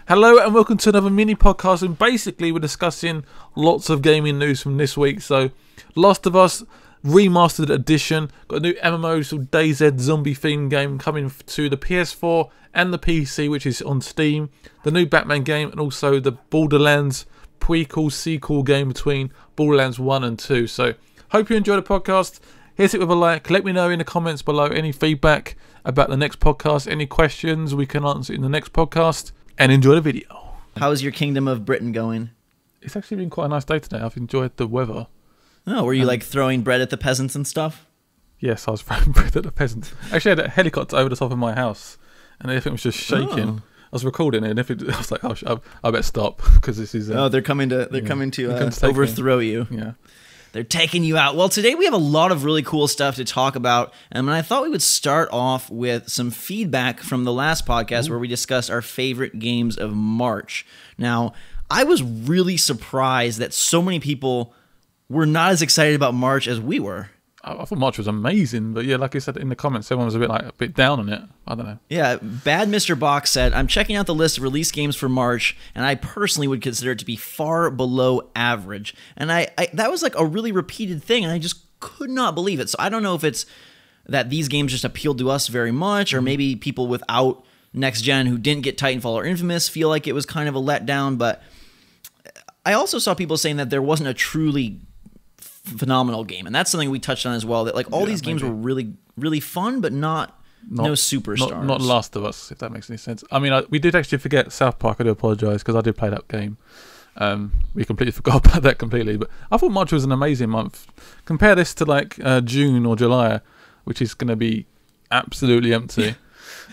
Hello and welcome to another mini podcast, and basically we're discussing lots of gaming news from this week. So Last of Us Remastered Edition, got a new MMO, so DayZ zombie themed game coming to the PS4 and the PC, which is on Steam. The new Batman game, and also the Borderlands Pre-Sequel game between Borderlands 1 and 2. So hope you enjoy the podcast. Hit it with a like. Let me know in the comments below any feedback about the next podcast, any questions we can answer in the next podcast. And enjoy the video. How's your Kingdom of Britain going? It's actually been quite a nice day today. I've enjoyed the weather. Oh, were you like throwing bread at the peasants and stuff? Yes, I was throwing bread at the peasants. Actually, I had a helicopter over the top of my house, and everything was just shaking. Oh. I was recording it, and I was like, "Oh, I better stop because this is." They're coming to overthrow you. Yeah. They're taking you out. Well, today we have a lot of really cool stuff to talk about, and I thought we would start off with some feedback from the last podcast where we discussed our favorite games of March. Now, I was really surprised that so many people were not as excited about March as we were. I thought March was amazing, but yeah, like I said in the comments, everyone was a bit down on it. I don't know. Yeah, Bad Mr. Box said, I'm checking out the list of release games for March, and I personally would consider it to be far below average. And I that was like a really repeated thing, and I just could not believe it. So I don't know if it's that these games just appealed to us very much, or maybe people without next gen who didn't get Titanfall or Infamous feel like it was kind of a letdown. But I also saw people saying that there wasn't a truly phenomenal game, and that's something we touched on as well, that like all these games were really fun, but not no superstars. Not Last of Us, if that makes any sense. I mean, we did actually forget South Park. I do apologise because I did play that game. We completely forgot about that completely, but I thought March was an amazing month. Compare this to like June or July, which is going to be absolutely empty.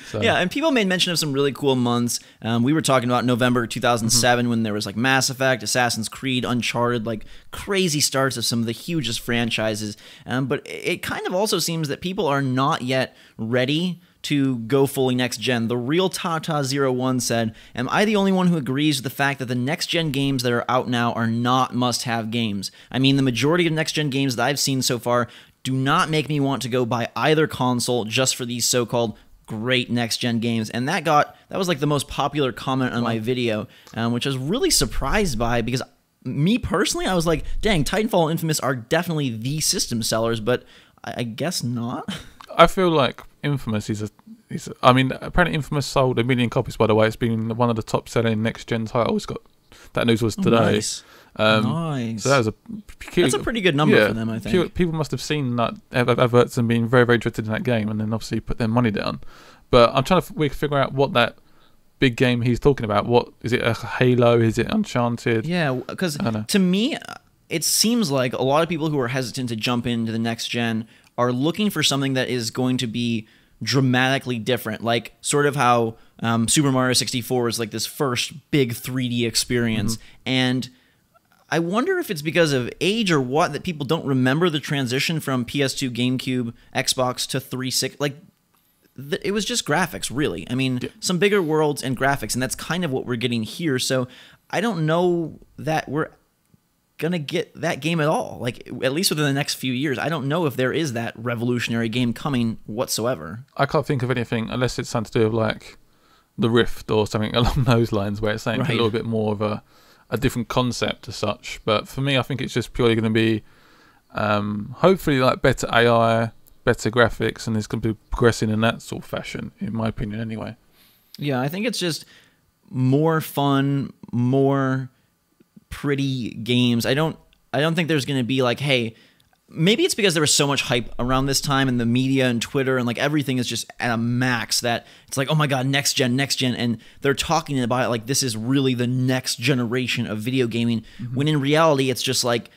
So. Yeah, and people made mention of some really cool months. We were talking about November 2007 when there was like Mass Effect, Assassin's Creed, Uncharted, like crazy starts of some of the hugest franchises. But it kind of also seems that people are not yet ready to go fully next gen. The real Tata01 said, "Am I the only one who agrees with the fact that the next gen games that are out now are not must-have games? I mean, the majority of next gen games that I've seen so far do not make me want to go buy either console just for these so-called great next-gen games." And that was like the most popular comment on my video, which I was really surprised by, because me personally, I was like, dang, Titanfall and Infamous are definitely the system sellers, but I guess not. I feel like Infamous I mean, apparently Infamous sold 1 million copies, by the way. It's been one of the top-selling next-gen titles. That news was today. Nice. Nice. So that's a pretty good number for them, I think. People must have seen that adverts and been very, very interested in that game, and then obviously put their money down. But I'm trying to figure out what that big game he's talking about. What is it? A Halo? Is it Uncharted? Yeah, because to me, it seems like a lot of people who are hesitant to jump into the next gen are looking for something that is going to be dramatically different, like sort of how Super Mario 64 is like this first big 3D experience. And I wonder if it's because of age or what, that people don't remember the transition from PS2, GameCube, Xbox to 360. Like, it was just graphics, really. I mean, some bigger worlds and graphics, and that's kind of what we're getting here. So I don't know that we're gonna get that game at all, like at least within the next few years. I don't know if there is that revolutionary game coming whatsoever. I can't think of anything unless it's something to do with like the Rift or something along those lines, where it's something a little bit more of a different concept as such. But for me, I think it's just purely going to be hopefully like better AI, better graphics, and it's going to be progressing in that sort of fashion, in my opinion anyway. Yeah, I think it's just more fun, more pretty games. I don't think there's going to be like, hey, maybe it's because there was so much hype around this time, and the media and Twitter and like everything is just at a max, that it's like, oh my god, next gen, and they're talking about it like this is really the next generation of video gaming, when in reality it's just like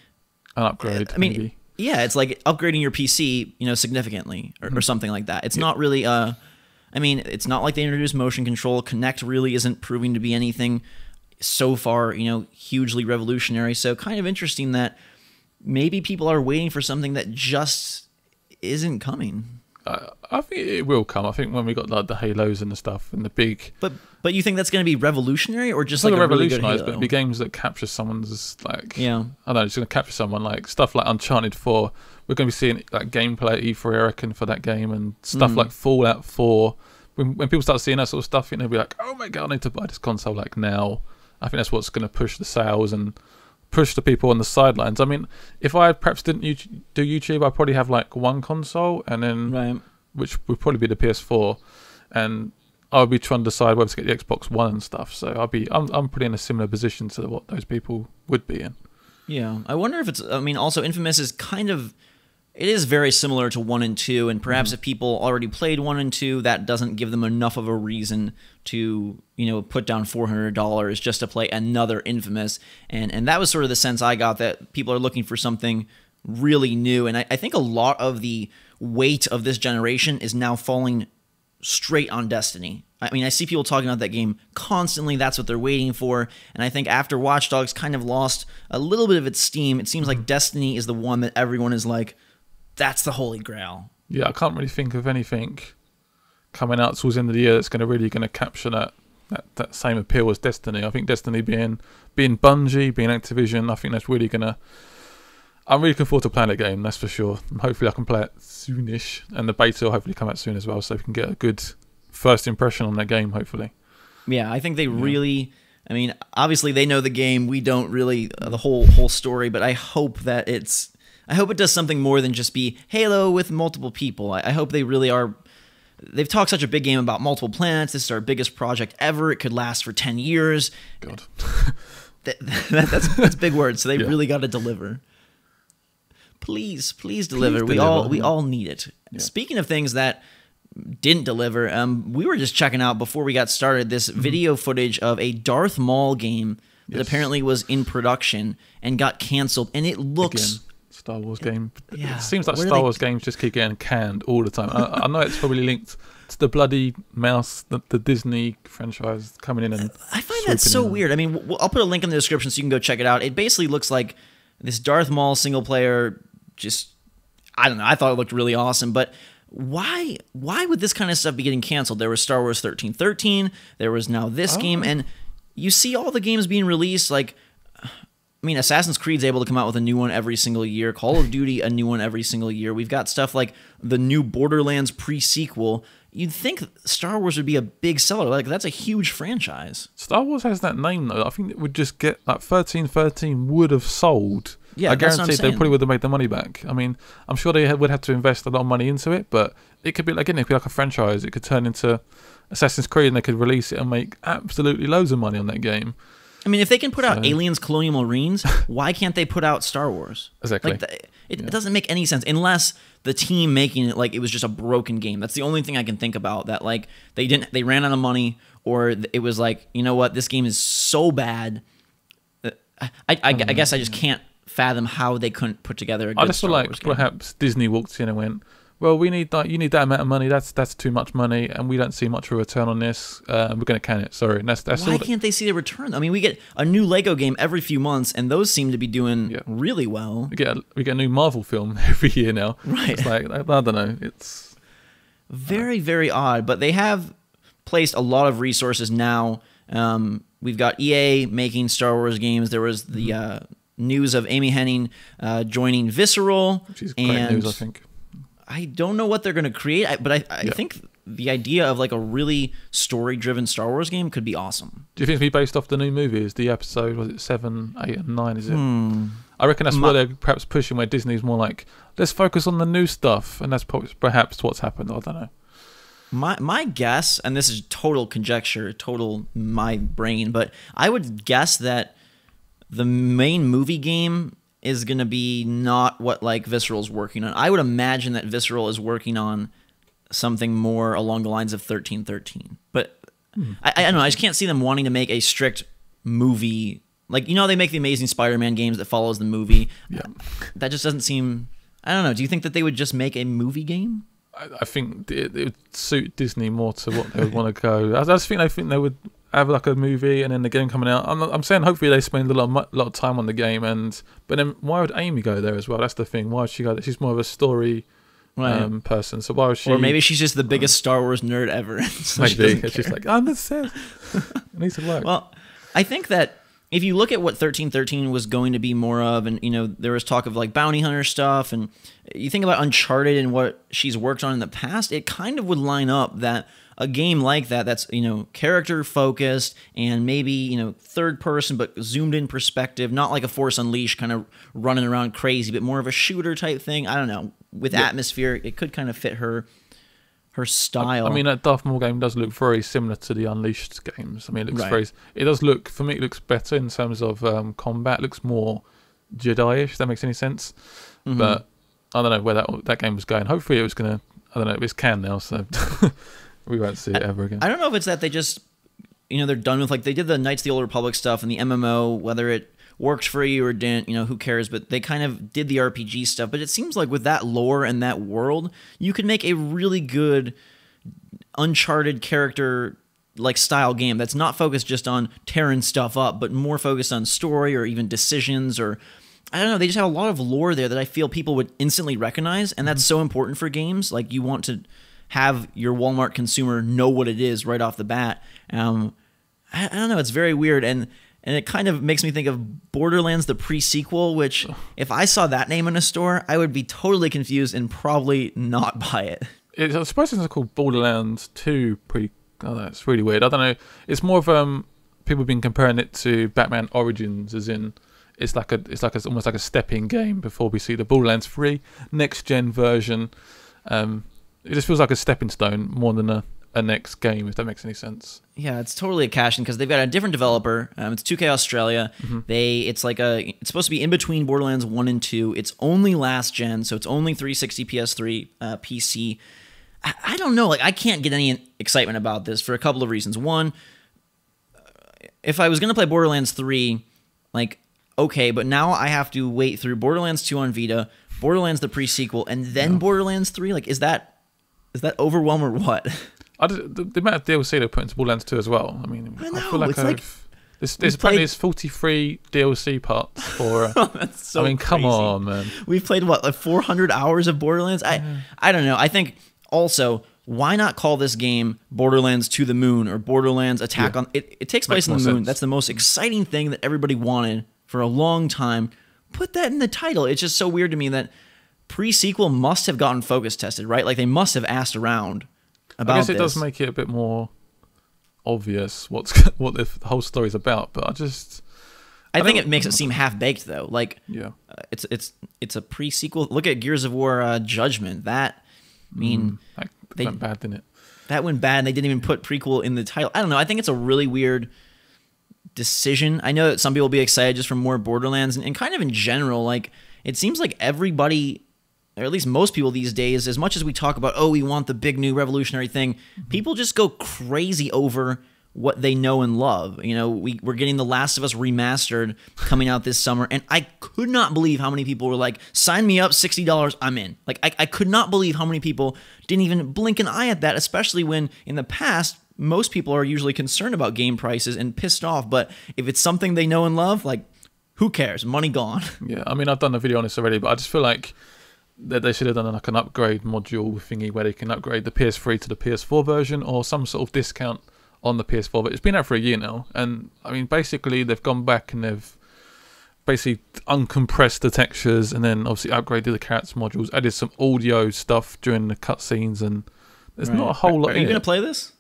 an upgrade. I mean, yeah, it's like upgrading your PC, significantly or something like that. It's not really I mean, it's not like they introduced motion control. Kinect really isn't proving to be anything so far, hugely revolutionary. So kind of interesting that maybe people are waiting for something that just isn't coming. I think it will come. I think when we got like the Halos and the stuff and the big. But you think that's going to be revolutionary, or just like a revolutionized? Really good Halo? But it'll be games that capture someone's like. Yeah. I don't know. It's going to capture someone, like stuff like Uncharted 4. We're going to be seeing like gameplay at E3, I reckon, for that game, and stuff like Fallout 4 when people start seeing that sort of stuff, they'll be like, oh my god, I need to buy this console like now. I think that's what's going to push the sales and push the people on the sidelines. I mean, if I perhaps didn't do YouTube, I'd probably have like one console, and then which would probably be the PS4, and I would be trying to decide whether to get the Xbox One and stuff. So I'm pretty in a similar position to what those people would be in. Yeah, I wonder if it's. I mean, also Infamous is kind of. It is very similar to 1 and 2, and perhaps if people already played 1 and 2, that doesn't give them enough of a reason to, put down $400 just to play another Infamous. And that was sort of the sense I got, that people are looking for something really new. And I think a lot of the weight of this generation is now falling straight on Destiny. I mean, I see people talking about that game constantly. That's what they're waiting for. And I think after Watch Dogs kind of lost a little bit of its steam, it seems like Destiny is the one that everyone is like, that's the holy grail. Yeah, I can't really think of anything coming out towards the end of the year that's really going to capture that same appeal as Destiny. I think Destiny being Bungie, being Activision, I think that's really going to... I'm really looking forward to playing that game, that's for sure. Hopefully I can play it soonish, and the beta will hopefully come out soon as well, so we can get a good first impression on that game, hopefully. Yeah, I think they really... I mean, obviously they know the game. We don't really... the whole story, but I hope that it's... I hope it does something more than just be Halo with multiple people. I hope they really are... They've talked such a big game about multiple planets. This is our biggest project ever. It could last for 10 years. God. That's big words, so they really got to deliver. Please deliver. We all need it. Yeah. Speaking of things that didn't deliver, we were just checking out before we got started this video footage of a Darth Maul game that apparently was in production and got canceled, and it looks... Again. Star Wars game. Yeah. It seems like Star Wars games just keep getting canned all the time. I know it's probably linked to the bloody mouse, the Disney franchise coming in, and I find that so weird. I mean, I'll put a link in the description so you can go check it out. It basically looks like this Darth Maul single player. Just, I don't know. I thought it looked really awesome, but why would this kind of stuff be getting canceled? There was Star Wars 1313. There was now this game, and you see all the games being released like. I mean, Assassin's Creed's able to come out with a new one every single year. Call of Duty, a new one every single year. We've got stuff like the new Borderlands Pre-Sequel. You'd think Star Wars would be a big seller. Like, that's a huge franchise. Star Wars has that name, though. I think it would just get, like, 1313 would have sold. Yeah, I guarantee they probably would have made the money back. I mean, I'm sure they would have to invest a lot of money into it, but it could be, like, again, it could be like a franchise. It could turn into Assassin's Creed, and they could release it and make absolutely loads of money on that game. I mean, if they can put out Aliens Colonial Marines, why can't they put out Star Wars? Exactly. Like it doesn't make any sense unless the team making it, like, it was just a broken game. That's the only thing I can think about, that like they ran out of money, or it was like, you know what, this game is so bad. I guess I just can't fathom how they couldn't put together a good Star Wars game. I just feel like perhaps Disney walked in and went, well, you need that amount of money. That's too much money, and we don't see much of a return on this. We're going to can it. Sorry. And that's why can't they see the return? I mean, we get a new Lego game every few months, and those seem to be doing really well. We get a new Marvel film every year now. Right. It's like, I don't know. It's very, very odd. But they have placed a lot of resources now. We've got EA making Star Wars games. There was the news of Amy Hennig joining Visceral. Which is great news, I think. I don't know what they're going to create, but I think the idea of like a really story-driven Star Wars game could be awesome. Do you think it'll be based off the new movies? The episode, was it 7, 8, and 9, is it? I reckon that's where they're perhaps pushing, where Disney's more like, let's focus on the new stuff, and that's perhaps what's happened. I don't know. My guess, and this is total conjecture, total my brain, but I would guess that the main movie game is going to be not what like Visceral's working on. I would imagine that Visceral is working on something more along the lines of 1313. But I don't know. I just can't see them wanting to make a strict movie. Like, you know, they make the Amazing Spider-Man games that follows the movie. Yeah. That just doesn't seem... I don't know. Do you think that they would just make a movie game? I think it would suit Disney more to what they would want to go. I just think they would have like a movie and then the game coming out. I'm saying hopefully they spend a lot of time on the game, but then why would Amy go there as well? That's the thing. Why would she go there? She's more of a story person, so why would she? Or maybe she's just the biggest Star Wars nerd ever. So maybe it's just like, I'm the Sith. It needs to work. Well, I think that if you look at what 1313 was going to be more of, and you know, there was talk of like bounty hunter stuff, and you think about Uncharted and what she's worked on in the past, it kind of would line up that a game like that that's, character focused and maybe, third person but zoomed in perspective, not like a Force Unleashed kind of running around crazy, but more of a shooter type thing. I don't know. With atmosphere, it could kind of fit her style. I mean, that Darth Maul game does look very similar to the Unleashed games. I mean, it looks it does look, for me, it looks better in terms of combat. It looks more Jedi-ish, if that makes any sense. But I don't know where that game was going. Hopefully it was going to, I don't know, it's canned now, so we won't see it ever again. I don't know if it's that they just, they're done with, like, they did the Knights of the Old Republic stuff and the MMO, whether it worked for you or didn't, who cares, but they kind of did the RPG stuff. But it seems like with that lore and that world, you could make a really good Uncharted character like style game that's not focused just on tearing stuff up, but more focused on story or even decisions, or I don't know, they just have a lot of lore there that I feel people would instantly recognize, and that's so important for games. Like, you want to have your Walmart consumer know what it is right off the bat. I don't know, it's very weird, and it kind of makes me think of Borderlands The Pre-Sequel, which if I saw that name in a store, I would be totally confused and probably not buy it. I suppose it's called Borderlands 2 it's really weird. I don't know. It's more of people have been comparing it to Batman Origins, as in it's almost like a step-in game before we see the Borderlands 3 next-gen version. It just feels like a stepping stone more than a next game, if that makes any sense. Yeah, it's totally a cash-in because they've got a different developer. It's 2K Australia. It's supposed to be in between Borderlands 1 and 2. It's only last gen, so it's only 360, PS3, PC. I don't know. Like, I can't get any excitement about this for a couple of reasons. One, if I was going to play Borderlands 3, like, okay, but now I have to wait through Borderlands 2 on Vita, Borderlands The Pre-Sequel, and then Borderlands 3? Like, is that overwhelm or what? The amount of DLC they put into Borderlands 2 as well. I mean, I know, feel like there's 43 DLC parts for. That's so I mean, crazy. Come on, man. We've played like 400 hours of Borderlands. I don't know. I think also, why not call this game Borderlands to the Moon or Borderlands Attack on? It takes place on the moon. Sense. That's the most exciting thing that everybody wanted for a long time. Put that in the title. It's just so weird to me that Pre-Sequel must have gotten focus tested, right? Like, they must have asked around about I guess it this. does make it a bit more obvious what the whole story's about, but I think it makes it seem half-baked, though. Like, it's a Pre-Sequel. Look at Gears of War Judgment. That, I mean... that went bad, didn't it? That went bad, and they didn't even put prequel in the title. I don't know. I think it's a really weird decision. I know that some people will be excited just for more Borderlands, and kind of in general, like, it seems like everybody, or at least most people these days, as much as we talk about, we want the big new revolutionary thing, people just go crazy over what they know and love. We're getting The Last of Us Remastered coming out this summer, and I could not believe how many people were like, sign me up, $60, I'm in. Like, I could not believe how many people didn't even blink an eye at that, especially when in the past, most people are usually concerned about game prices and pissed off, but if it's something they know and love, like, who cares? Money gone. Yeah, I mean, I've done a video on this already, but I just feel like that they should have done like an upgrade module thingy where they can upgrade the PS3 to the PS4 version, or some sort of discount on the PS4. But it's been out for a year now, and I mean, basically they've gone back and they've basically uncompressed the textures, and then obviously upgraded the character modules, added some audio stuff during the cutscenes, and there's not a whole lot. Are you going to play this?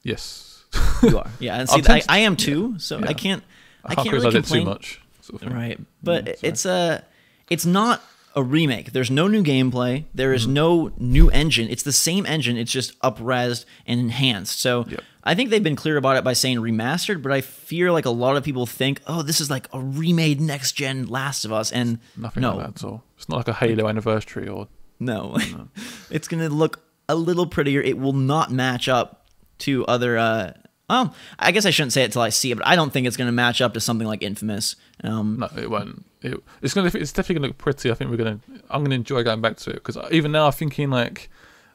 Yes, you are. Yeah, and see, I am too. So yeah. I can't really criticize it complain too much. Sort of right, but it's not a remake. There's no new gameplay. There is no new engine. It's the same engine. It's just up-resed and enhanced. So I think they've been clear about it by saying remastered, but I fear like a lot of people think, this is like a remade next-gen Last of Us, and nothing like that at all. It's not like a Halo anniversary or... No. It's going to look a little prettier. It will not match up to other... I guess I shouldn't say it till I see it, but I don't think it's going to match up to something like Infamous. No, it won't. It's definitely gonna look pretty. I think I'm gonna enjoy going back to it, because even now I'm thinking like,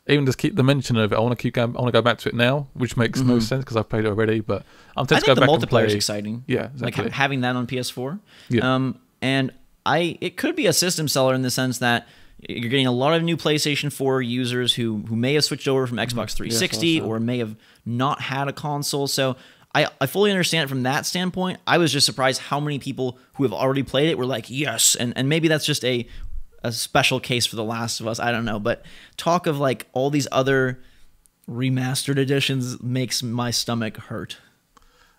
even just keep the mention of it. I want to go back to it now, which makes no sense because I've played it already. But I'm tempted to go back and play. The multiplayer is exciting. Yeah, exactly. Like having that on PS4. Yeah. And it could be a system seller in the sense that you're getting a lot of new PlayStation 4 users who may have switched over from Xbox 360 or may have not had a console. So I fully understand it from that standpoint. I was just surprised how many people who have already played it were like, yes. And maybe that's just a special case for The Last of Us. I don't know. But talk of like all these other Remastered editions makes my stomach hurt.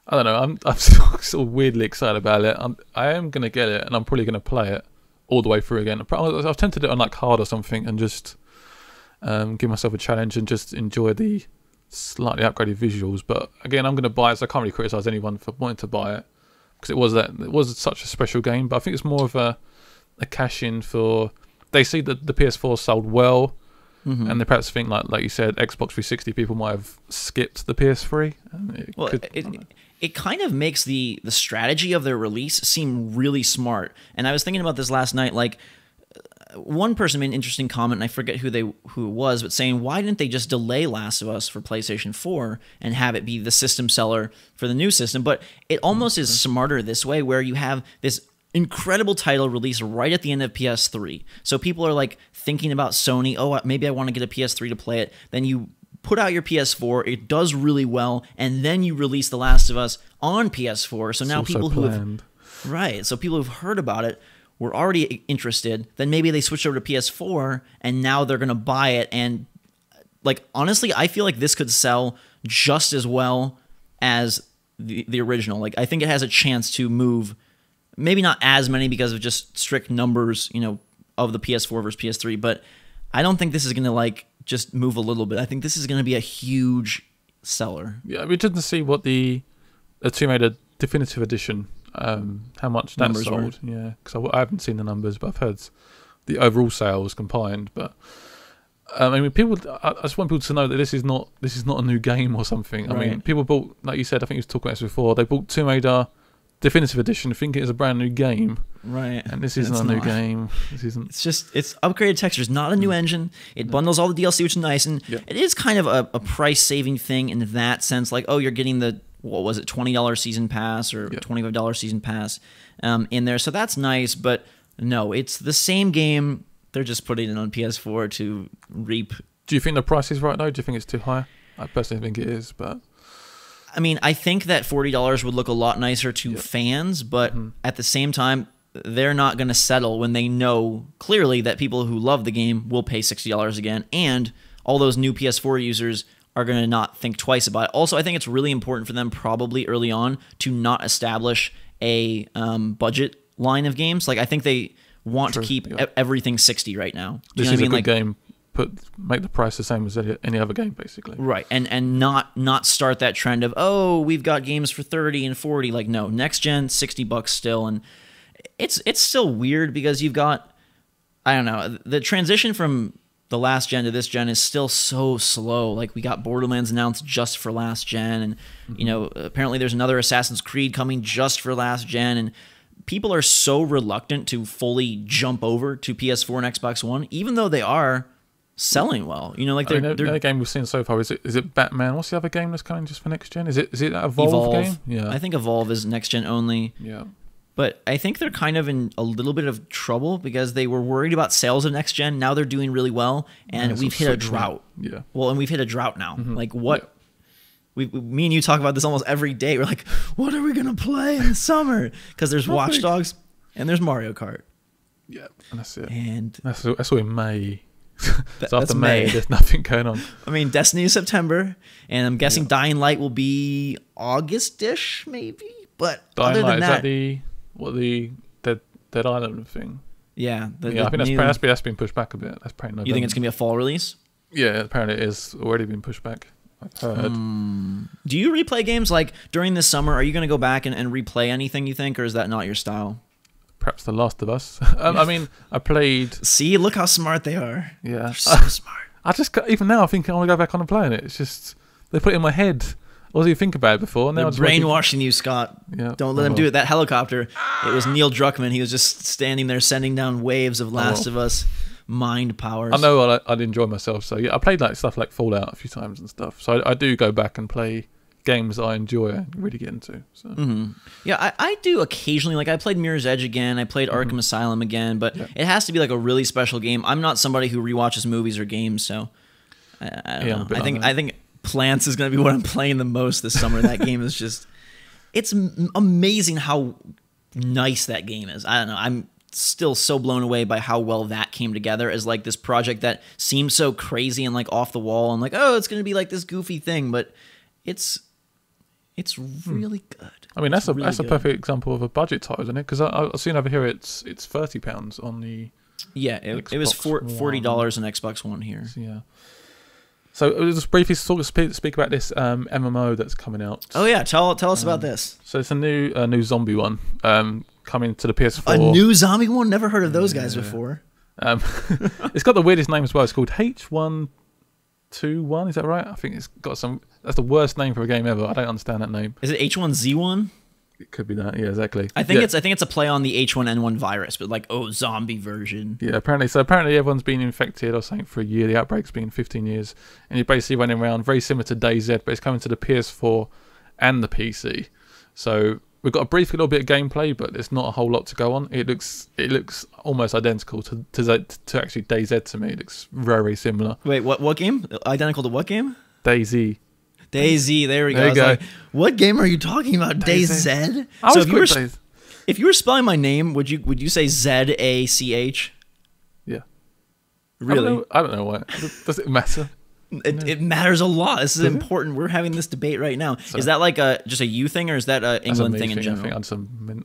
I don't know. I'm sort of weirdly excited about it. I am gonna get it, and I'm probably gonna play it all the way through again. I've tempted it on like hard or something, and just give myself a challenge and just enjoy the slightly upgraded visuals. But again, I'm gonna buy it, so I can't really criticize anyone for wanting to buy it, because it was such a special game. But I think it's more of a cash in for, they see that the PS4 sold well. Mm-hmm. And they perhaps think, like you said, Xbox 360 people might have skipped the PS3. And it kind of makes the strategy of their release seem really smart. And I was thinking about this last night. Like, one person made an interesting comment, and I forget who it was, but saying, why didn't they just delay Last of Us for PlayStation 4 and have it be the system seller for the new system? But it almost is smarter this way, where you have this incredible title released right at the end of PS3. So people are like thinking about Sony, oh, maybe I want to get a PS3 to play it. Then you put out your PS4, it does really well, and then you release The Last of Us on PS4. So now people who have, right, so people who've heard about it were already interested. Then maybe they switched over to PS4, and now they're going to buy it. And like, honestly, I feel like this could sell just as well as the original. Like, I think it has a chance to move. Maybe not as many because of just strict numbers, of the PS4 versus PS3, but I don't think this is going to like just move a little bit. I think this is going to be a huge seller. Yeah, we didn't see what the Tomb Raider Definitive Edition, how much that sold. Yeah, because I haven't seen the numbers, but I've heard the overall sales combined. But I mean, I just want people to know that this is not a new game or something. Right. I mean, people bought, like you said, I think you was talking about this before. They bought Tomb Raider Definitive Edition, thinking it's a brand new game, right? And this isn't a new game. This isn't. It's upgraded textures, not a new engine. It bundles all the DLC, which is nice, and it is kind of a price saving thing in that sense. Like, oh, you're getting the $20 season pass or $25 season pass in there, so that's nice. But no, it's the same game. They're just putting it on PS4 to reap. Do you think the price is right though? Do you think it's too high? I personally think it is, but. I mean, I think that $40 would look a lot nicer to fans, but at the same time, they're not going to settle when they know clearly that people who love the game will pay $60 again, and all those new PS4 users are going to not think twice about it. Also, I think it's really important for them probably early on to not establish a budget line of games. Like, I think they want to keep everything 60 right now. Do you know what I mean? Good game. Make the price the same as any other game, basically. Right, and not start that trend of, oh, we've got games for 30 and 40. Like, no, next gen $60 still, and it's still weird because you've got, I don't know, the transition from the last gen to this gen is still so slow. Like, we got Borderlands announced just for last gen, and apparently there's another Assassin's Creed coming just for last gen, and people are so reluctant to fully jump over to PS4 and Xbox One, even though they are selling well. The other game we've seen so far is it Batman? What's the other game that's coming just for next gen? Is it that Evolve game? Yeah, I think Evolve is next gen only. Yeah, but I think they're kind of in a little bit of trouble because they were worried about sales of next gen. Now they're doing really well, and we've hit a drought. Yeah, well, and we've hit a drought now. Like, what? Me and you talk about this almost every day. We're like, what are we gonna play in the summer? Because there's Watch Dogs and there's Mario Kart. Yeah, and that's it. And that's all in May. So after that's May, there's nothing going on. I mean, Destiny is September, and I'm guessing Dying Light will be August-ish, maybe. But Dying other Light, than that, the Dead Island thing? Yeah, I think that's been pushed back a bit. That's probably November. You think it's gonna be a fall release? Yeah, apparently it is already been pushed back. I've heard. Do you replay games like during this summer? Are you gonna go back and replay anything you think, or is that not your style? Perhaps The Last of Us. I mean, I played. See, look how smart they are. Yeah, they're so smart. I just even now I think I want to go back on and playing it. It's just they put it in my head. I wasn't even think about it before. They're brainwashing you, Scott. Yeah, don't let them do it. That helicopter. It was Neil Druckmann. He was just standing there sending down waves of Last of Us mind powers. I know I'd enjoy myself. So yeah, I played like stuff like Fallout a few times and stuff. So I do go back and play games that I enjoy and really get into. So. Yeah, I do occasionally. Like, I played Mirror's Edge again. I played Arkham Asylum again, but it has to be like a really special game. I'm not somebody who rewatches movies or games, so I don't know. I think Plants is going to be what I'm playing the most this summer. That game is just, it's amazing how nice that game is. I don't know. still so blown away by how well that came together as like this project that seems so crazy and like off the wall and like, oh, it's going to be like this goofy thing, but it's really good. I mean, that's a perfect example of a budget title, isn't it? Because I've seen over here it's £30 on the it was $40 on Xbox One here. Yeah. So just briefly speak about this MMO that's coming out. Oh yeah, tell us about this. So it's a new zombie one coming to the PS4. A new zombie one? Never heard of those guys before. It's got the weirdest name as well. It's called H1Z1. Is that right? I think it's got some. That's the worst name for a game ever. I don't understand that name. Is it H1Z1? It could be that. Yeah, exactly. I think it's a play on the H1N1 virus, but like zombie version. Yeah, apparently everyone's been infected or something for a year. The outbreak's been 15 years, and you're basically running around very similar to DayZ, but it's coming to the PS4 and the PC. So we've got a brief little bit of gameplay, but there's not a whole lot to go on. It looks almost identical to actually DayZ to me. It looks very similar. Wait, what game? Identical to what game? DayZ. DayZ, there we go. There you go. Like, what game are you talking about? DayZ? So if you were spelling my name, would you say ZACH? Yeah. Really? I don't know why. Does it matter? It matters a lot. This is important. We're having this debate right now. So, is that like just a you thing, or is that an England thing in general?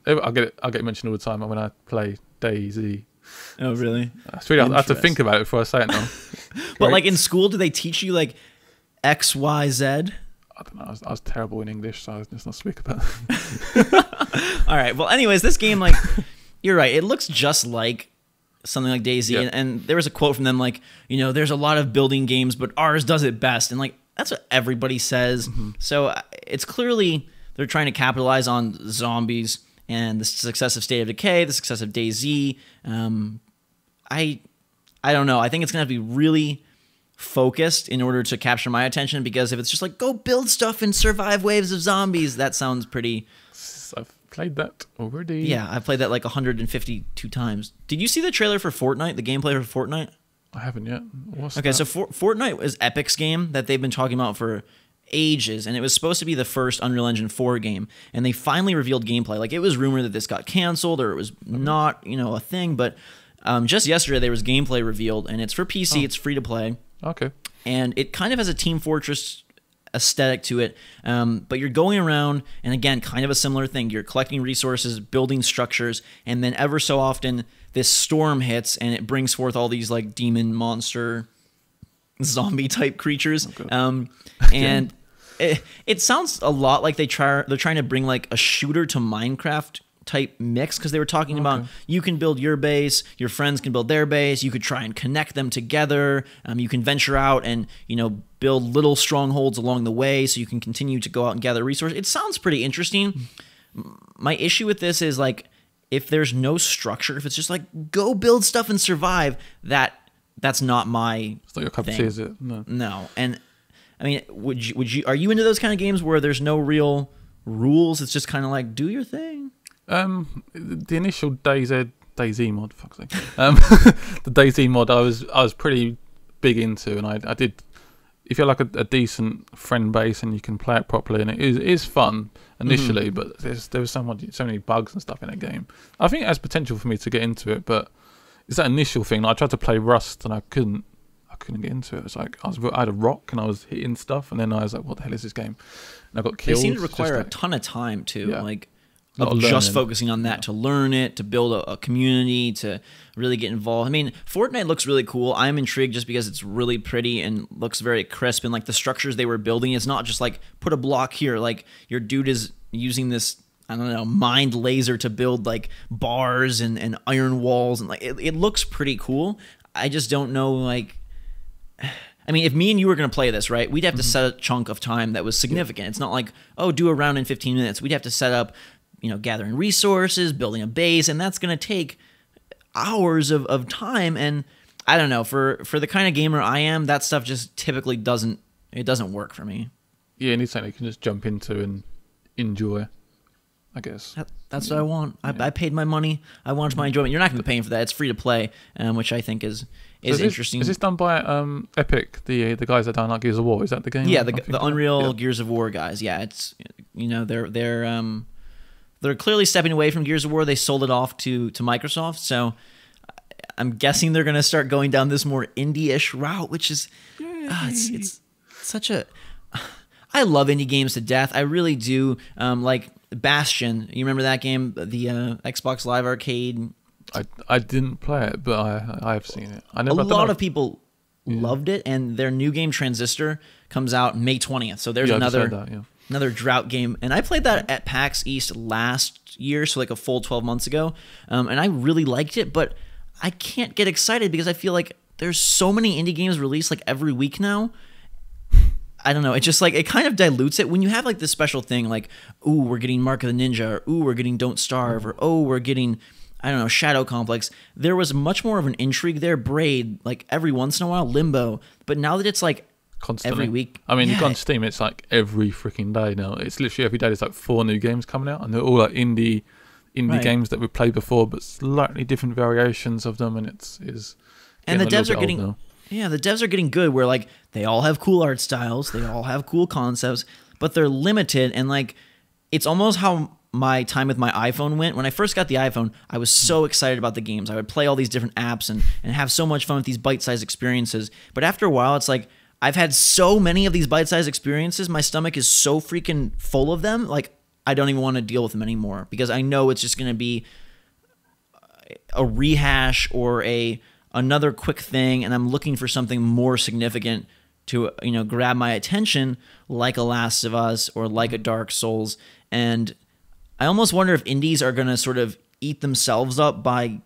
I get mentioned all the time when I play DayZ. Oh, really? I have to think about it before I say it now. But like in school, do they teach you like X, Y, Z? I don't know. I was terrible in English, so let's not speak about it. All right. Well, anyways, this game, like, you're right. It looks just like something like DayZ, yeah. and there was a quote from them like, there's a lot of building games, but ours does it best, and like that's what everybody says. Mm-hmm. So it's clearly they're trying to capitalize on zombies and the success of State of Decay, the success of DayZ. I don't know. I think it's gonna have to be really focused in order to capture my attention, because if it's just like go build stuff and survive waves of zombies, that sounds pretty. I've played that already. Yeah, I've played that like 152 times. Did you see the trailer for Fortnite, the gameplay for Fortnite? I haven't yet. What's okay, that? so Fortnite was Epic's game that they've been talking about for ages, and it was supposed to be the first Unreal Engine 4 game, and they finally revealed gameplay. Like, it was rumored that this got canceled or it was not, a thing, but just yesterday there was gameplay revealed, and it's for PC, it's free to play. Okay. And it kind of has a Team Fortress aesthetic to it, but you're going around, and again, kind of a similar thing. You're collecting resources, building structures, and then ever so often this storm hits, and it brings forth all these like demon, monster, zombie type creatures. Okay. And it sounds a lot like they're trying to bring like a shooter to Minecraft type mix, because they were talking about you can build your base, your friends can build their base, you could try and connect them together, you can venture out and build little strongholds along the way so you can continue to go out and gather resources. It sounds pretty interesting. My issue with this is like, if there's no structure, if it's just like go build stuff and survive, that's not my it's not your cup of tea, is it? No. And I mean, are you into those kind of games where there's no real rules, it's just kind of like do your thing? The initial DayZ mod, fuck's sake. The DayZ mod I was pretty big into, and I did. If you're like a decent friend base and you can play it properly, and it is fun initially, but there was so many bugs and stuff in that game. I think it has potential for me to get into it, but it's that initial thing. Like, I tried to play Rust and I couldn't get into it. It was like I had a rock and I was hitting stuff, and then I was like, "What the hell is this game?" And I got killed. They seem to require a ton of time too. Yeah. Like, of just focusing on that, to learn it, to build a community, to really get involved. I mean, Fortnite looks really cool. I'm intrigued just because it's really pretty and looks very crisp, and like the structures they were building, it's not just like put a block here. Like, your dude is using this, I don't know, mind laser to build like bars and iron walls, and like it looks pretty cool. I just don't know, like, I mean, if me and you were going to play this, right, we'd have to set a chunk of time that was significant. It's not like, oh, do a round in 15 minutes. We'd have to set up, gathering resources, building a base, and that's going to take hours of time. And I don't know, for the kind of gamer I am, that stuff just typically doesn't work for me. Yeah, you need something you can just jump into and enjoy, I guess. That's what I want. I paid my money. I want my enjoyment. You're not going to be paying for that. It's free to play, which I think is interesting. Is this done by Epic, the guys that done like Gears of War? Is that the game? Yeah, the Unreal Gears of War guys. Yeah, it's they're they're clearly stepping away from Gears of War. They sold it off to Microsoft, so I'm guessing they're going to start going down this more indie-ish route, which is it's such a. I love indie games to death. I really do. Like Bastion, you remember that game, the Xbox Live Arcade? I didn't play it, but I have seen it. A lot of people loved it, and their new game Transistor comes out May 20th. So there's another drought game, and I played that at PAX East last year, so like a full 12 months ago, and I really liked it, but I can't get excited because I feel like there's so many indie games released like every week now. I don't know. It just like it kind of dilutes it when you have like this special thing like, ooh, we're getting Mark of the Ninja, or ooh, we're getting Don't Starve, or oh, we're getting, I don't know, Shadow Complex. There was much more of an intrigue there. Braid, like every once in a while, Limbo, but now that it's like constantly every week. I mean, you go on Steam, it's like every freaking day now. It's literally every day. There's like 4 new games coming out, and they're all like indie games that we played before, but slightly different variations of them, and and the devs are getting now. Yeah, the devs are getting good where like they all have cool art styles, they all have cool concepts, but they're limited, and like it's almost how my time with my iPhone went. When I first got the iPhone, I was so excited about the games. I would play all these different apps and have so much fun with these bite-sized experiences. But after a while, it's like I've had so many of these bite-sized experiences, my stomach is so freaking full of them, like I don't even want to deal with them anymore because I know it's just going to be a rehash or another quick thing, and I'm looking for something more significant to grab my attention, like a Last of Us or like a Dark Souls. And I almost wonder if indies are going to sort of eat themselves up by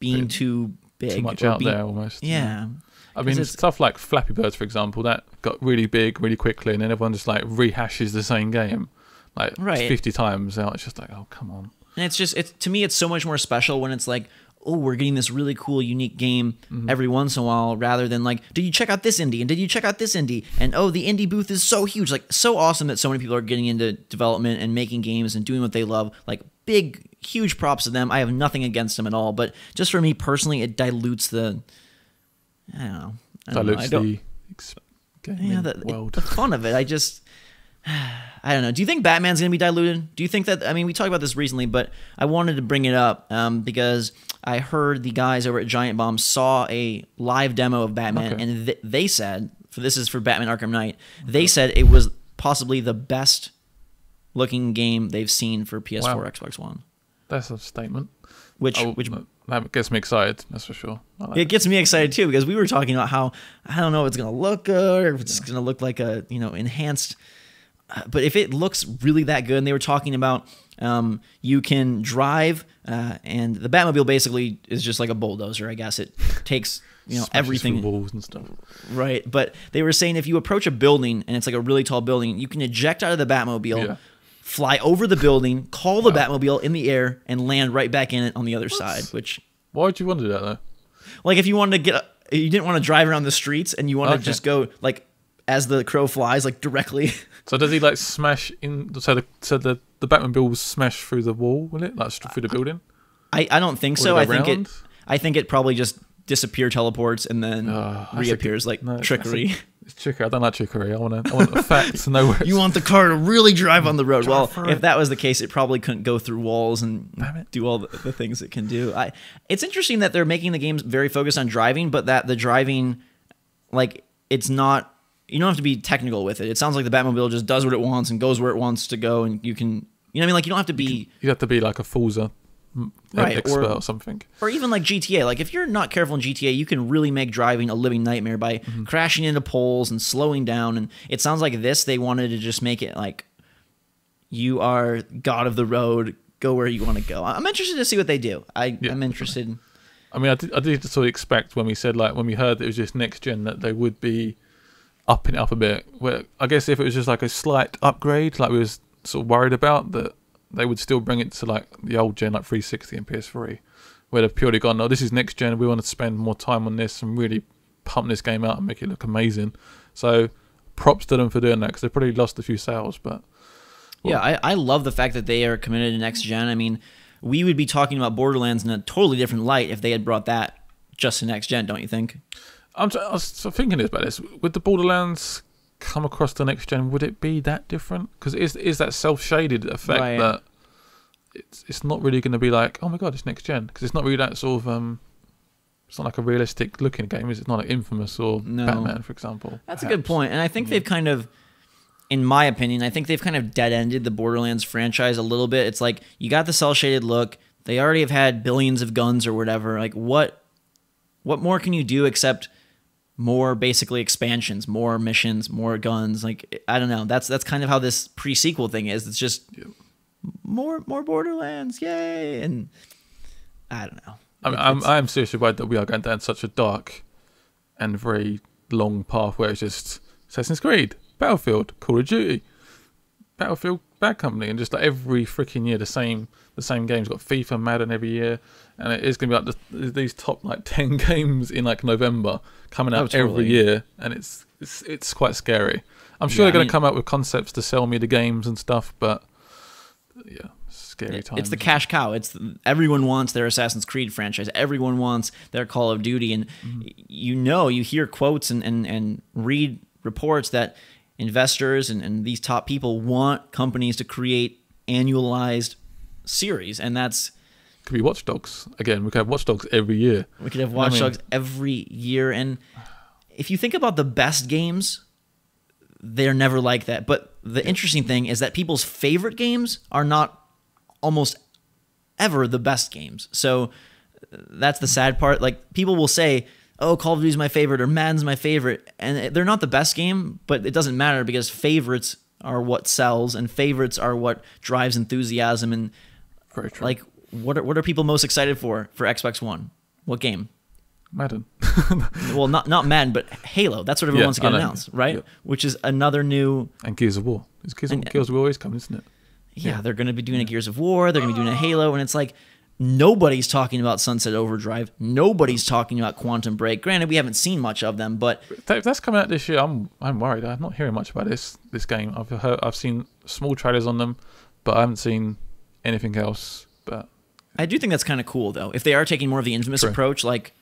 being too big, too much out there almost. Yeah. I mean, stuff like Flappy Birds, for example, that got really big really quickly, and then everyone just like rehashes the same game like 50 times. Now it's just like, oh, come on. And to me, it's so much more special when it's like, oh, we're getting this really cool, unique game every once in a while, rather than like, did you check out this indie? And did you check out this indie? And oh, the indie booth is so huge. Like, so awesome that so many people are getting into development and making games and doing what they love. Like, big, huge props to them. I have nothing against them at all. But just for me personally, it dilutes the, I don't know. The world. The fun of it. I don't know. Do you think Batman's going to be diluted? Do you think that, I mean, we talked about this recently, but I wanted to bring it up because I heard the guys over at Giant Bomb saw a live demo of Batman, and they said, this is for Batman Arkham Knight, they said it was possibly the best looking game they've seen for PS4, Xbox One. That's a statement. Which that gets me excited, that's for sure. It gets me excited too, because we were talking about how, I don't know if it's going to look good or if it's going to look like a, enhanced. But if it looks really that good, and they were talking about you can drive, and the Batmobile basically is just like a bulldozer, I guess. It takes everything, walls and stuff. Right, but they were saying if you approach a building and it's like a really tall building, you can eject out of the Batmobile, fly over the building, call the Batmobile in the air, and land right back in it on the other side. Which, why would you want to do that though? Like if you wanted to you didn't want to drive around the streets and you wanted to just go like as the crow flies, like directly. So does he like smash in? So the Batmobile will smash through the wall, will it? Like through the building? I don't think so. I think it probably just teleports and then reappears like trickery. It's trickery. I don't like trickery. I want the facts to know where. You want the car to really drive on the road. Well, if that was the case, it probably couldn't go through walls and do all the things it can do. It's interesting that they're making the games very focused on driving, but that the driving, like, it's not. You don't have to be technical with it. It sounds like the Batmobile just does what it wants and goes where it wants to go, and you can, you know what I mean? Like, you don't have to be... You have to be like a Forza expert or something. Or even like GTA. Like, if you're not careful in GTA, you can really make driving a living nightmare by crashing into poles and slowing down, and it sounds like they wanted to just make it like, you are god of the road, go where you want to go. I'm interested to see what they do. I'm interested... I mean, I did sort of expect when we heard that it was just next gen that they would be upping it up a bit. Where I guess if it was just like a slight upgrade, like we was sort of worried about, that they would still bring it to like the old gen, like 360 and PS3, where they've purely gone, no, this is next gen, we want to spend more time on this and really pump this game out and make it look amazing. So props to them for doing that, because they probably lost a few sales, but... Well. Yeah, I love the fact that they are committed to next gen. I mean, we would be talking about Borderlands in a totally different light if they had brought that just to next gen, don't you think? I was thinking about this. Would the Borderlands come across the next gen? Would it be that different? Because is that self-shaded effect that it's not really going to be like, oh my god, it's next gen, because it's not really that sort of it's not like a realistic looking game, is it? It's not like Infamous or Batman, for example. That's a good point, and I think they've kind of, in my opinion, I think they've kind of dead-ended the Borderlands franchise a little bit. It's like, you got the cel-shaded look, they already have had billions of guns or whatever. Like, what more can you do except more, basically, expansions, more missions, more guns? Like, I don't know. That's kind of how this pre-sequel thing is. It's just more Borderlands, yay! And I don't know. I'm seriously worried that we are going down such a dark and very long path where it's just Assassin's Creed, Battlefield, Call of Duty, Battlefield, Bad Company, and just like every freaking year the same games. Got FIFA, Madden every year, and it is going to be like these top like 10 games in like November coming out every year, and it's quite scary. I'm sure they're going to come out with concepts to sell me the games and stuff, but yeah. Scary times. It's the cash cow. Everyone wants their Assassin's Creed franchise. Everyone wants their Call of Duty, and you hear quotes and read reports that investors and these top people want companies to create annualized series, and that's could be Watch Dogs again. We could have Watch Dogs every year. We could have Watch Dogs every year, and if you think about the best games, they're never like that. But the interesting thing is that people's favorite games are not almost ever the best games. So that's the sad part. Like, people will say, oh, Call of Duty is my favorite or Madden's my favorite, and they're not the best game, but it doesn't matter because favorites are what sells, and favorites are what drives enthusiasm. And very true. Like, what are people most excited for Xbox One? What game? Madden. Well, not Madden, but Halo. That's what everyone wants to get announced, right? Yeah. Which is another new... And Gears of War. Gears of War always coming, isn't it? Yeah, they're going to be doing a Gears of War. They're going to be doing a Halo. And it's like, nobody's talking about Sunset Overdrive. Nobody's talking about Quantum Break. Granted, we haven't seen much of them, but... If that's coming out this year, I'm worried. I'm not hearing much about this game. I've seen small trailers on them, but I haven't seen anything else. But I do think that's kind of cool, though. If they are taking more of the Infamous approach, like,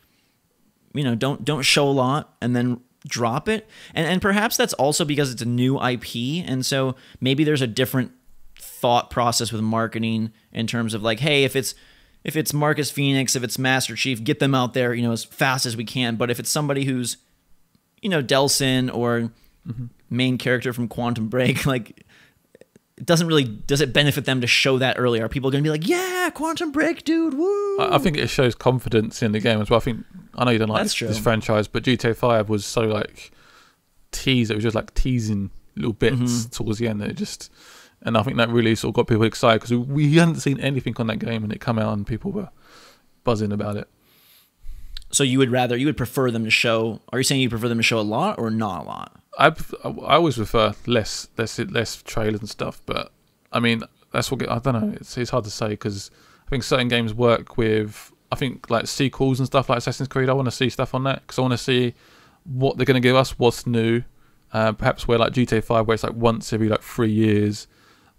don't show a lot and then drop it. And perhaps that's also because it's a new IP, and so maybe there's a different thought process with marketing in terms of like, hey, if it's Marcus Phoenix, if it's Master Chief, get them out there, as fast as we can. But if it's somebody who's, Delsin or main character from Quantum Break, like, does it benefit them to show that early? Are people going to be like, yeah, Quantum Break, dude, woo? I think it shows confidence in the game as well. I know you don't like this franchise, but GTA 5 was so like it was just like teasing little bits towards the end. And I think that really sort of got people excited because we hadn't seen anything on that game, and it come out and people were buzzing about it. So you would prefer them to show? Are you saying you prefer them to show a lot or not a lot? I always prefer less trailers and stuff, but I mean that's what I don't know. It's hard to say because I think certain games work with like sequels and stuff like Assassin's Creed. I want to see stuff on that because I want to see what they're going to give us, what's new. Perhaps where like GTA 5, where it's like once every like 3 years.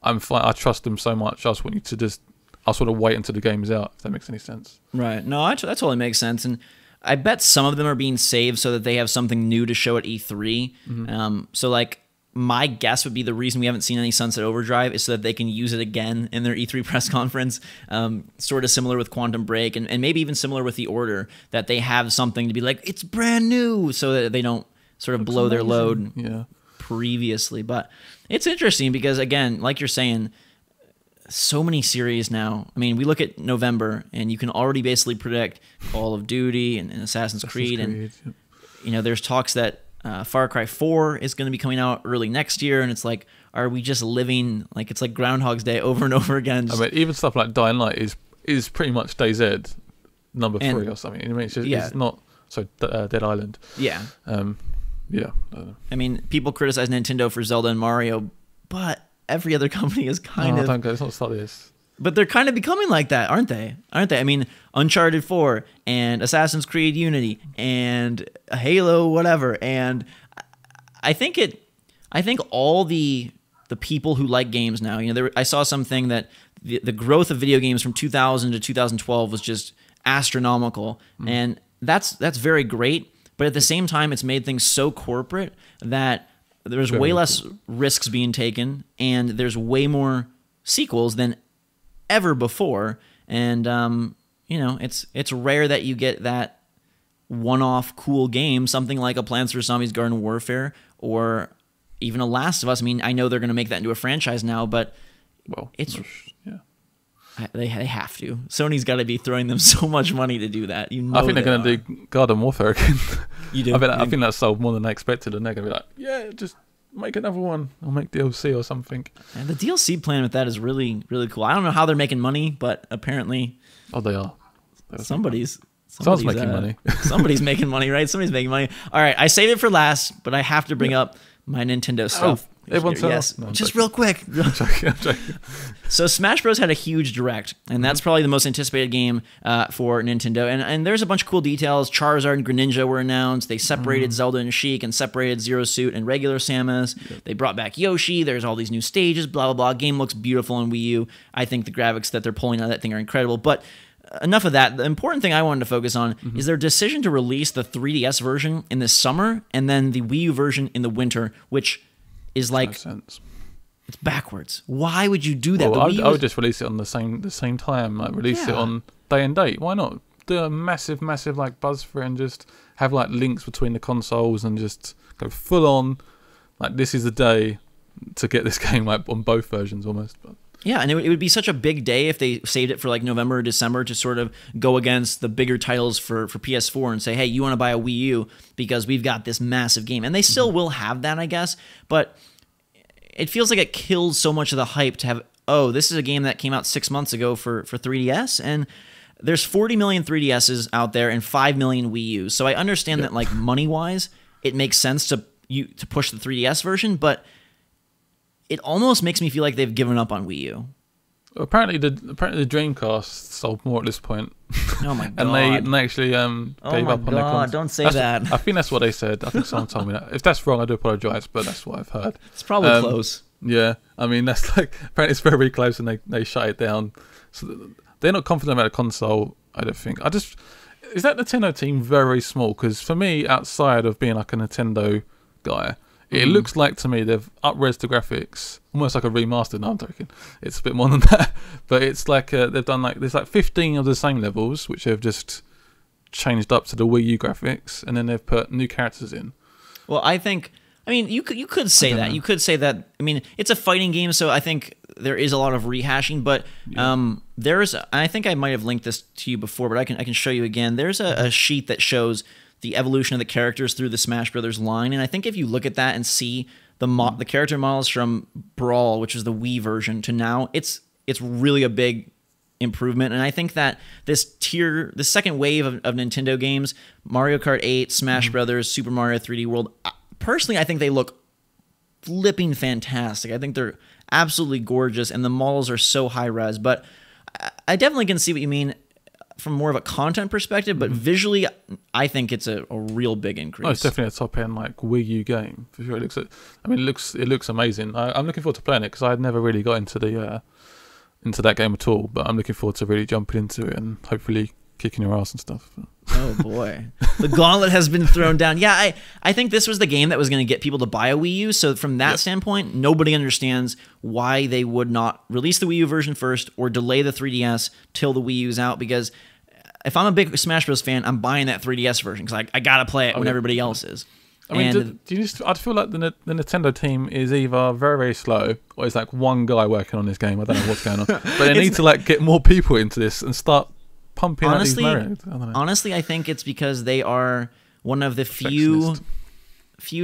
I'm fine. I trust them so much. I just want you to I'll sort of wait until the game is out, if that makes any sense. Right. No, that totally makes sense. And I bet some of them are being saved so that they have something new to show at E3. So like my guess would be the reason we haven't seen any Sunset Overdrive is so that they can use it again in their E3 press conference. Sort of similar with Quantum Break and maybe even similar with The Order, that they have something to be like, it's brand new, so that they don't sort of blow their load previously. But it's interesting because, again, like you're saying, so many series now. I mean, we look at November, and you can already basically predict Call of Duty and Assassin's Creed. And there's talks that Far Cry 4 is going to be coming out early next year, and it's like, are we just living like it's like Groundhog's Day over and over again? I mean, even stuff like Dying Light is pretty much DayZ number 3 or something. I mean, it's not so Dead Island. Yeah. Yeah. I mean, people criticize Nintendo for Zelda and Mario, but every other company is kind of... Don't go. It's not start this. But they're kind of becoming like that, aren't they? I mean, Uncharted 4 and Assassin's Creed Unity and Halo whatever. And I think all the people who like games now, I saw something that the growth of video games from 2000 to 2012 was just astronomical. And that's very great. But at the same time, it's made things so corporate that there's way less risks being taken, and there's way more sequels than ever before. And you know, it's rare that you get that one-off cool game, something like a Plants vs Zombies Garden Warfare or even a Last of Us. I mean, I know they're going to make that into a franchise now, but it's they have to. Sony's got to be throwing them so much money to do that. You know, I think they're going to do Garden Warfare again. You do? I think that sold more than they expected, and they're going to be like, yeah, just make another one or make DLC or something. And the DLC plan with that is really, really cool. I don't know how they're making money, but apparently, they are. Someone's making money. Somebody's making money, right? Somebody's making money. All right, I saved it for last, but I have to bring up my Nintendo stuff. Everyone's yes, no, just real quick. I'm joking. So Smash Bros had a huge direct, and that's probably the most anticipated game for Nintendo. And there's a bunch of cool details. Charizard and Greninja were announced. They separated Zelda and Sheik, and separated Zero Suit and regular Samus. Yep. They brought back Yoshi. There's all these new stages. Blah blah blah. Game looks beautiful on Wii U. I think the graphics that they're pulling out of that thing are incredible. But enough of that. The important thing I wanted to focus on is their decision to release the 3DS version in the summer and then the Wii U version in the winter, which is like it's backwards. Why would you do that? Well, I would just release it on the same time. Like release it on day and date. Why not do a massive like buzz for it and just have like links between the consoles and just go full on. Like this is the day to get this game like on both versions almost. But yeah, and it would be such a big day if they saved it for like November or December to sort of go against the bigger titles for PS4 and say, hey, you want to buy a Wii U because we've got this massive game. And they still will have that, I guess, but it feels like it kills so much of the hype to have, oh, this is a game that came out 6 months ago for 3DS, and there's 40 million 3DSs out there and 5 million Wii U's. So I understand that like money-wise, it makes sense to push the 3DS version, but it almost makes me feel like they've given up on Wii U. Apparently the Dreamcast sold more at this point. Oh my god! and they actually gave up on their console. Don't say that. I think that's what they said. I think someone told me that. If that's wrong, I do apologise, but that's what I've heard. It's probably close. Yeah, I mean that's like apparently it's very close, and they shut it down. So they're not confident about a console. I don't think. Is that Nintendo team very small? Because for me, outside of being like a Nintendo guy, it looks like to me they've up-res the graphics, almost like a remastered. No, I'm joking. It's a bit more than that, but it's like they've done like there's like 15 of the same levels which have just changed up to the Wii U graphics, and then they've put new characters in. Well, I mean, you could say that. You could say that. I mean, it's a fighting game, so I think there is a lot of rehashing. But I think I might have linked this to you before, but I can show you again. There's a sheet that shows the evolution of the characters through the Smash Brothers line, and I think if you look at that and see the character models from Brawl, which is the Wii version, to now, it's really a big improvement. And I think that the second wave of Nintendo games, Mario Kart 8, Smash Brothers, Super Mario 3D World, personally, I think they look flipping fantastic. I think they're absolutely gorgeous, and the models are so high res. But I definitely can see what you mean from more of a content perspective, but visually, I think it's a real big increase. Oh, it's definitely a top end like Wii U game for sure. It looks amazing. I'm looking forward to playing it because I had never really got into that game at all. But I'm looking forward to really jumping into it and hopefully kicking your ass and stuff. Oh boy, the gauntlet has been thrown down. Yeah, I think this was the game that was going to get people to buy a Wii U. So from that standpoint, nobody understands why they would not release the Wii U version first or delay the 3DS till the Wii U's out, because if I'm a big Smash Bros. Fan, I'm buying that 3DS version because I got to play it when everybody else is. I mean, I feel like the Nintendo team is either very, very slow or it's like one guy working on this game. I don't know what's going on. But they need to like get more people into this and start pumping out these Mario. Honestly, I think it's because they are one of the few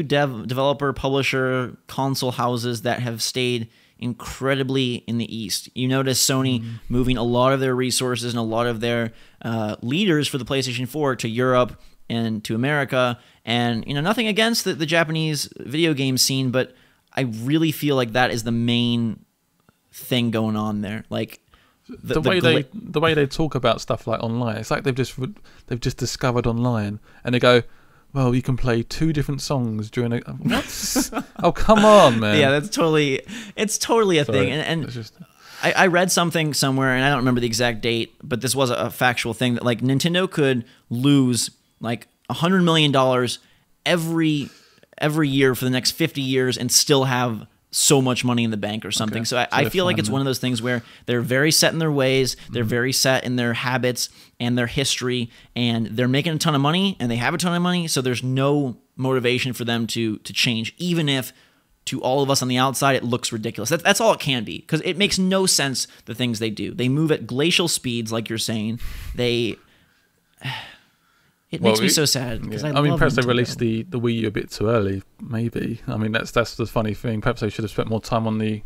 developer, publisher, console houses that have stayed incredibly in the East. You notice Sony moving a lot of their resources and a lot of their leaders for the PlayStation 4 to Europe and to America. And nothing against the Japanese video game scene, but I really feel like that is the main thing going on there. Like the way they talk about stuff like online, it's like they've just discovered online, and they go, well, you can play 2 different songs during a... What? Oh, come on, man. Yeah, it's totally a thing. And I read something somewhere, and I don't remember the exact date, but this was a factual thing, that like Nintendo could lose like $100 million every year for the next 50 years and still have so much money in the bank or something. Okay. So I feel like it's then. one of those things where they're very set in their ways, they're very set in their habits and their history, and they're making a ton of money, and they have a ton of money, so there's no motivation for them to change, even if to all of us on the outside it looks ridiculous. That's all it can be, because it makes no sense, the things they do. They move at glacial speeds, like you're saying. It makes me so sad, because I mean, perhaps they released the Wii U a bit too early, maybe. I mean, that's the funny thing. Perhaps they should have spent more time on the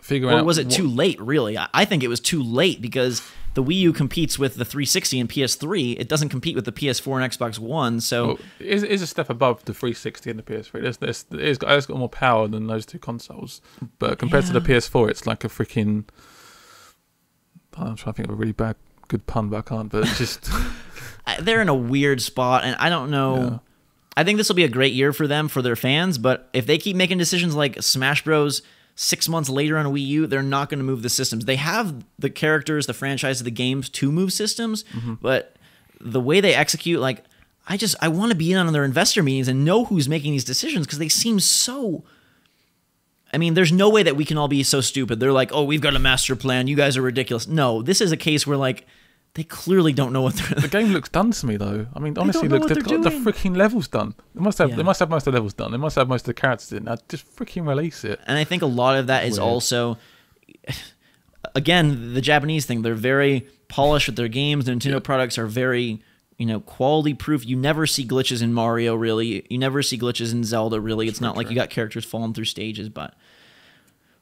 figuring out. Or was it too late, really? I think it was too late, because the Wii U competes with the 360 and PS3. It doesn't compete with the PS4 and Xbox One, so... Well, it is a step above the 360 and the PS3. It's got more power than those two consoles. But compared to the PS4, it's like a freaking... I'm trying to think of a really good pun, but I can't. But it's just... They're in a weird spot, and I don't know... Yeah. I think this will be a great year for them, for their fans, but if they keep making decisions like Smash Bros. 6 months later on a Wii U, they're not going to move the systems. They have the characters, the franchise of the games to move systems, but the way they execute, like, I want to be in on their investor meetings and know who's making these decisions, because they seem so... I mean, there's no way that we can all be so stupid. They're like, oh, we've got a master plan. You guys are ridiculous. No, this is a case where, like, they clearly don't know what they're... The game looks done to me, though. I mean, honestly, they've got the freaking levels done. They must have most of the levels done. They must have most of the characters in. Now, just freaking release it. And I think a lot of that is also... Again, the Japanese thing. They're very polished with their games. The Nintendo products are very, quality proof. You never see glitches in Mario, really. You never see glitches in Zelda, really. It's not like you got characters falling through stages, but...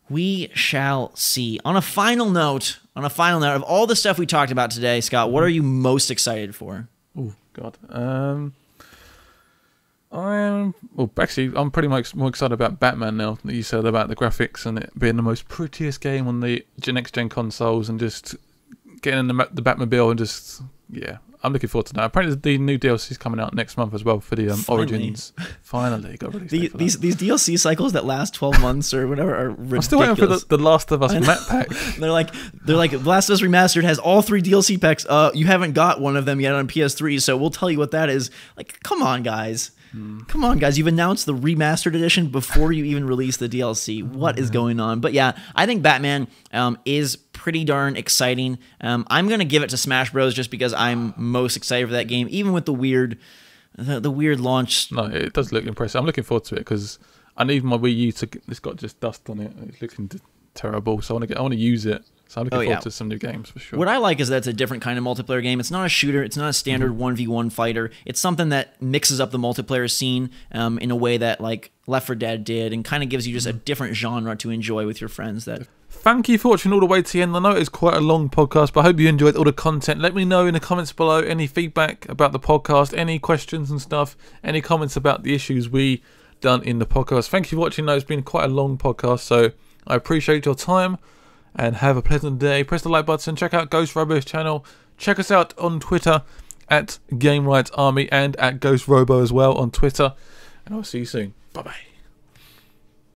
We shall see. On a final note, of all the stuff we talked about today, Scott, what are you most excited for? Oh, God. I'm pretty much more excited about Batman now that you said about the graphics and it being the most prettiest game on the next-gen consoles, and just getting in the Batmobile and just, yeah. I'm looking forward to that. Apparently, the new DLC is coming out next month as well for the Origins. Finally, got released. These DLC cycles that last 12 months or whatever are ridiculous. I'm still waiting for the Last of Us map pack. they're like Last of Us Remastered has all 3 DLC packs. You haven't got one of them yet on PS3, so we'll tell you what that is. Like, come on, guys. Come on, guys. You've announced the Remastered edition before you even release the DLC. What is going on? But yeah, I think Batman is pretty darn exciting. I'm going to give it to Smash Bros. Just because I'm most excited for that game, even with the weird launch. No, it does look impressive. I'm looking forward to it, because I need my Wii U to... It's got just dust on it. It's looking terrible, so I want to use it. So I'm looking forward to some new games for sure. What I like is that it's a different kind of multiplayer game. It's not a shooter. It's not a standard 1v1 fighter. It's something that mixes up the multiplayer scene in a way that like Left 4 Dead did, and kind of gives you just a different genre to enjoy with your friends. Thank you for watching all the way to the end. I know it's quite a long podcast, but I hope you enjoyed all the content. Let me know in the comments below any feedback about the podcast, any questions and stuff, any comments about the issues we done in the podcast. Thank you for watching. It's been quite a long podcast, so I appreciate your time. And have a pleasant day. Press the like button. Check out Ghost Robo's channel. Check us out on Twitter at Game Rights Army and at Ghost Robo as well on Twitter. And I'll see you soon. Bye bye.